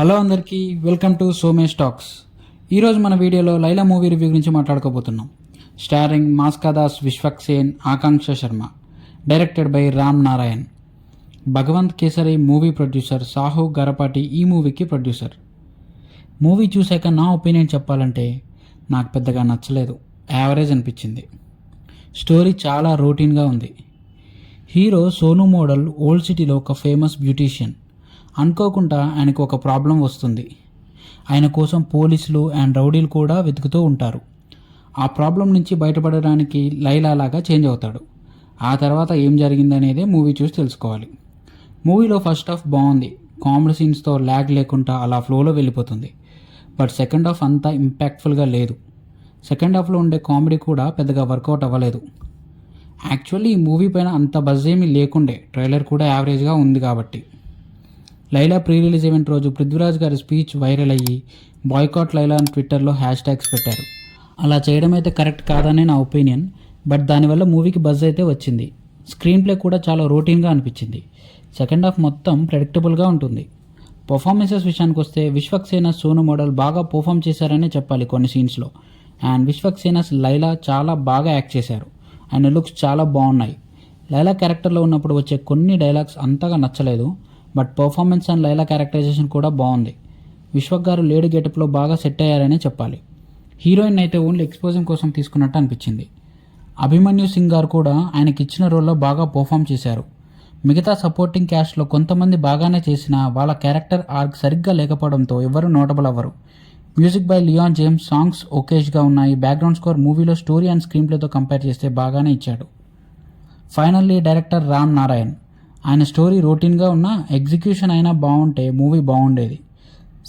Hello అందరికీ, welcome to Somesh talks. ఈరోజు మన వీడియోలో లైలా మూవీ రివ్యూ గురించి మాట్లాడుకోబోతున్నాం. స్టారింగ్ మాస్కాదాస్ Vishwaksen, Akanksha Sharma, directed by Ram Narayan. Bhagavanth Kesari movie producer, Sahu Garapati ఈ మూవీకి ప్రొడ్యూసర్. మూవీ చూశాక నా ఒపీనియన్ చెప్పాలంటే నాకు పెద్దగా నచ్చలేదు, యావరేజ్ అనిపించింది. స్టోరీ చాలా రొటీన్గా ఉంది. హీరో సోను మోడల్ ఓల్డ్ సిటీలో ఒక ఫేమస్ బ్యూటీషియన్. అనుకోకుండా ఆయనకు ఒక ప్రాబ్లం వస్తుంది. ఆయన కోసం పోలీసులు అండ్ రౌడీలు కూడా వెతుకుతూ ఉంటారు. ఆ ప్రాబ్లం నుంచి బయటపడడానికి లైలా లాగా చేంజ్ అవుతాడు. ఆ తర్వాత ఏం జరిగిందనేదే మూవీ చూసి తెలుసుకోవాలి. మూవీలో ఫస్ట్ హాఫ్ బాగుంది, కామెడీ సీన్స్తో ల్యాగ్ లేకుండా అలా ఫ్లోలో వెళ్ళిపోతుంది. బట్ సెకండ్ హాఫ్ అంతా ఇంపాక్ట్ఫుల్గా లేదు. సెకండ్ హాఫ్లో ఉండే కామెడీ కూడా పెద్దగా వర్కౌట్ అవ్వలేదు. యాక్చువల్లీ ఈ మూవీ పైన అంత బజ్ ఏమీ లేకుండే, ట్రైలర్ కూడా యావరేజ్గా ఉంది కాబట్టి. లైలా ప్రీ రిలీజ్ ఈవెంట్ రోజు పృథ్వీరాజ్ గారి స్పీచ్ వైరల్ అయ్యి బాయ్కాట్ లైలా అని ట్విట్టర్లో హ్యాష్ ట్యాగ్స్ పెట్టారు. అలా చేయడం అయితే కరెక్ట్ కాదనే నా ఒపీనియన్. బట్ దానివల్ల మూవీకి బజ్ అయితే వచ్చింది. స్క్రీన్ ప్లే కూడా చాలా రొటీన్గా అనిపించింది. సెకండ్ హాఫ్ మొత్తం ప్రెడిక్టబుల్గా ఉంటుంది. పర్ఫార్మెన్సెస్ విషయానికి వస్తే విశ్వక్సేన, సోను మోడల్ బాగా పర్ఫామ్ చేశారనే చెప్పాలి కొన్ని సీన్స్లో. అండ్ విశ్వక్సేనస్ లైలా చాలా బాగా యాక్ట్ చేశారు. ఆయన లుక్స్ చాలా బాగున్నాయి. లైలా క్యారెక్టర్లో ఉన్నప్పుడు వచ్చే కొన్ని డైలాగ్స్ అంతగా నచ్చలేదు. But performance and Laila characterisation కూడా బాగుంది. విశ్వక్ గారు లేడీ గెటప్లో బాగా సెట్ అయ్యారనే చెప్పాలి. హీరోయిన్ అయితే ఓన్లీ ఎక్స్పోజింగ్ కోసం తీసుకున్నట్టు అనిపించింది. అభిమన్యు సింగ్ గారు కూడా ఆయనకి ఇచ్చిన రోల్లో బాగా పర్ఫామ్ చేశారు. మిగతా సపోర్టింగ్ క్యాస్ట్లో కొంతమంది బాగానే చేసినా వాళ్ళ క్యారెక్టర్ ఆర్క్ సరిగ్గా లేకపోవడంతో ఎవరు నోటబుల్ అవ్వరు. Music by Leon James, songs ఓకేష్గా ఉన్నాయి. బ్యాక్గ్రౌండ్ స్కోర్ మూవీలో స్టోరీ అండ్ స్క్రీన్ ప్లేతో కంపేర్ చేస్తే బాగానే ఇచ్చాడు. Finally director Ram Narayan. ఆయన స్టోరీ రొటీన్గా ఉన్నా ఎగ్జిక్యూషన్ అయినా బాగుంటే మూవీ బాగుండేది.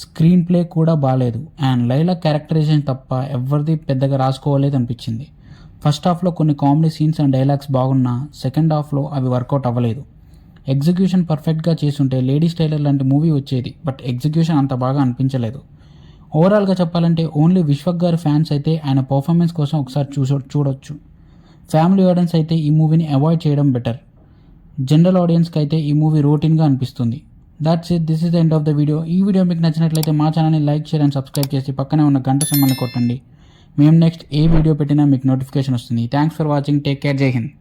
స్క్రీన్ ప్లే కూడా బాగాలేదు. అండ్ లైలా క్యారెక్టరైజేషన్ తప్ప ఎవరిది పెద్దగా రాసుకోలేదు అనిపించింది. ఫస్ట్ హాఫ్లో కొన్ని కామెడీ సీన్స్ అండ్ డైలాగ్స్ బాగున్నా సెకండ్ హాఫ్లో అవి వర్కౌట్ అవ్వలేదు. ఎగ్జిక్యూషన్ పర్ఫెక్ట్గా చేసుంటే లేడీస్ టైలర్ లాంటి మూవీ వచ్చేది. బట్ ఎగ్జిక్యూషన్ అంత బాగా అనిపించలేదు. ఓవరాల్గా చెప్పాలంటే ఓన్లీ విశ్వక్ గారి ఫ్యాన్స్ అయితే ఆయన పర్ఫార్మెన్స్ కోసం ఒకసారి చూడొచ్చు. ఫ్యామిలీ ఆడియన్స్ అయితే ఈ మూవీని అవాయిడ్ చేయడం బెటర్. జనరల్ ఆడియన్స్కి అయితే ఈ మూవీ రొటీన్గా అనిపిస్తుంది. That's it, this is the end of the video. ఈ వీడియో మీకు నచ్చినట్లయితే మా ఛానల్ని లైక్, షేర్ అండ్ సబ్స్క్రైబ్ చేసి పక్కనే ఉన్న గంట సింబల్ని కొట్టండి. మేము నెక్స్ట్ ఏ వీడియో పెట్టినా మీకు నోటిఫికేషన్ వస్తుంది. Thanks for watching. Take care. జై హింద్.